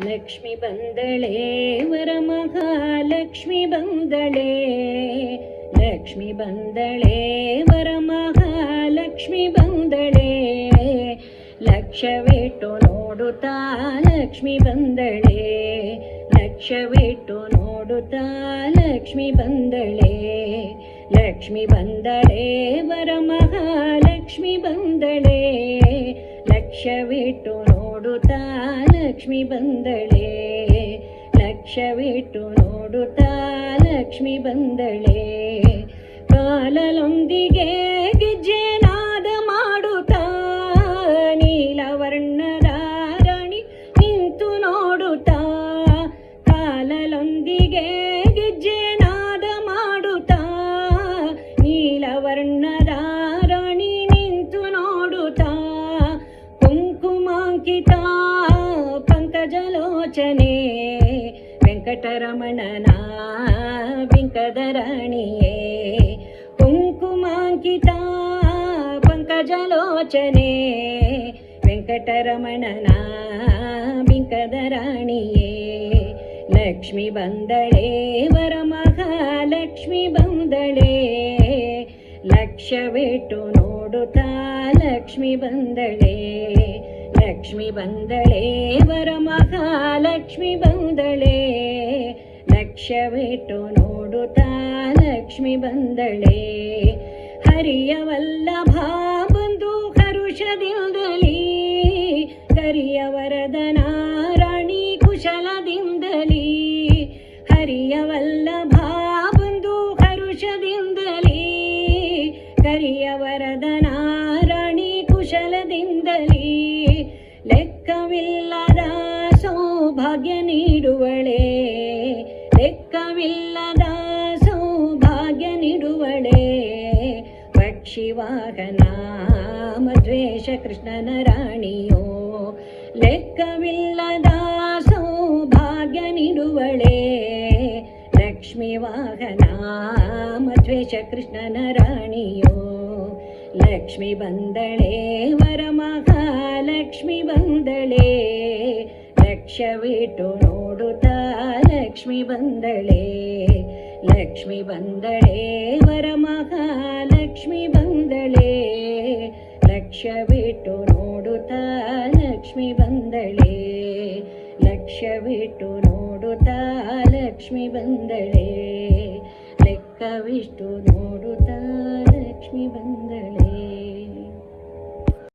ಲಕ್ಷ್ಮಿ ಬಂದಳೆ ವರಮಹಾಲಕ್ಷ್ಮಿ ಬಂದಳೆ, ಲಕ್ಷ್ಮಿ ಬಂದಳೆ ವರಮಹಾಲಕ್ಷ್ಮಿ ಬಂದಳೆ. ಲಕ್ಷವಿಟ್ಟು ನೋಡುತ್ತಾ ಲಕ್ಷ್ಮಿ ಬಂದಳೆ, ಲಕ್ಷವಿಟ್ಟು ನೋಡುತ್ತಾ ಲಕ್ಷ್ಮಿ ಬಂದಳೆ. ಲಕ್ಷ್ಮಿ ಬಂದಳೆ ವರಮಹಾಲಕ್ಷ್ಮಿ ಬಂದಳೆ, ಲಕ್ಷವಿಟ್ಟು ನೋಡುತ್ತಾ ಲಕ್ಷ್ಮಿ ಬಂದಳೆ. ಲಕ್ಷವಿಟ್ಟು ನೋಡುತ್ತಾ ಲಕ್ಷ್ಮಿ ಬಂದಳೆ. ಕಾಲಲೊಂದಿಗೆ ಗೆಜ್ಜೆನಾದ ಮಾಡುತ್ತಾ ನೀಲವರ್ಣದ ರಾಣಿ ನಿಂತು ನೋಡುತ್ತಾ, ಕಾಲಲೊಂದಿಗೆ ಗೆಜ್ಜೆನಾದ ಮಾಡುತ್ತಾ ನೀಲವರ್ಣದ ರಾಣಿ ನಿಂತು ನೋಡುತ್ತಾ. ಕುಂಕುಮಾಂಕಿತ ಪಂಕಜಲೋಚನೆ ವೆಂಕಟರಮಣನ ಬಿಂಕದ ರಾಣಿಯೇ. ಕುಂಕುಮಾಂಕಿತ ಪಂಕಜಲೋಚನೆ ವೆಂಕಟರಮಣನ ಬಿಂಕದ ರಾಣಿಯೇ. ಲಕ್ಷ್ಮಿ ಬಂದಳೆ ವರಮಹಾಲಕ್ಷ್ಮಿ ಬಂದಳೆ, ಲಕ್ಷವಿಟ್ಟು ನೋಡುತ್ತಾ ಲಕ್ಷ್ಮಿ ಬಂದಳೆ. ಲಕ್ಷ್ಮಿ ಬಂದಳೆ ವರಮಹಾಲಕ್ಷ್ಮಿ ಬಂದಳೆ, ಲಕ್ಷವಿಟ್ಟು ನೋಡುತ್ತಾ ಲಕ್ಷ್ಮಿ ಬಂದಳೆ. ಹರಿಯ ವಲ್ಲಭ ಬಂದು ಹರುಷದಿಂದಲೀ, ಕರಿಯ ವರದನ ರಾಣಿ ಕುಶಲದಿಂದಲೀ. ಹರಿಯ ವಲ್ಲಭ ಬಂದು ಹರುಷದಿಂದಲೀ, ಕರಿಯ ವರದನ ರಾಣಿ ಕುಶಲದಿಂದಲೀ. ಲೆಕ್ಕವಿಲ್ಲದ ಸೌಭಾಗ್ಯ ನೀಡುವಳೆ, ಲೆಕ್ಕವಿಲ್ಲದ ಸೌಭಾಗ್ಯ ನೀಡುವಳೆ. ಪಕ್ಷಿವಾಹನ ಮಧ್ವೇಶ ಕೃಷ್ಣನ ರಾಣಿಯೋ, ಲೆಕ್ಕವಿಲ್ಲದ ಸೌಭಾಗ್ಯ ನೀಡುವಳೆ. ಲಕ್ಷ್ಮಿ ವಾಹನ ಮಧ್ವೇಶ ಕೃಷ್ಣನ ರಾಣಿಯೋ. ಲಕ್ಷ್ಮಿ ಬಂದಳೆ ವರಮಹಾಲಕ್ಷ್ಮಿ ಬಂದಳೆ, ಲಕ್ಷವಿಟ್ಟು ನೋಡುತ್ತಾ ಲಕ್ಷ್ಮಿ ಬಂದಳೆ. ಲಕ್ಷ್ಮಿ ಬಂದಳೆ ವರಮಹಾಲಕ್ಷ್ಮಿ ಬಂದಳೆ, ಲಕ್ಷವಿಟ್ಟು ನೋಡುತ್ತಾ ಲಕ್ಷ್ಮಿ ಬಂದಳೆ. ಲಕ್ಷವಿಟ್ಟು ನೋಡುತ್ತಾ ಲಕ್ಷ್ಮಿ ಬಂದಳೆ, ಲೆಕ್ಕವಿಷ್ಟು ನೋಡುತ್ತಾ ಲಕ್ಷ್ಮಿ ಬಂದಳೆ.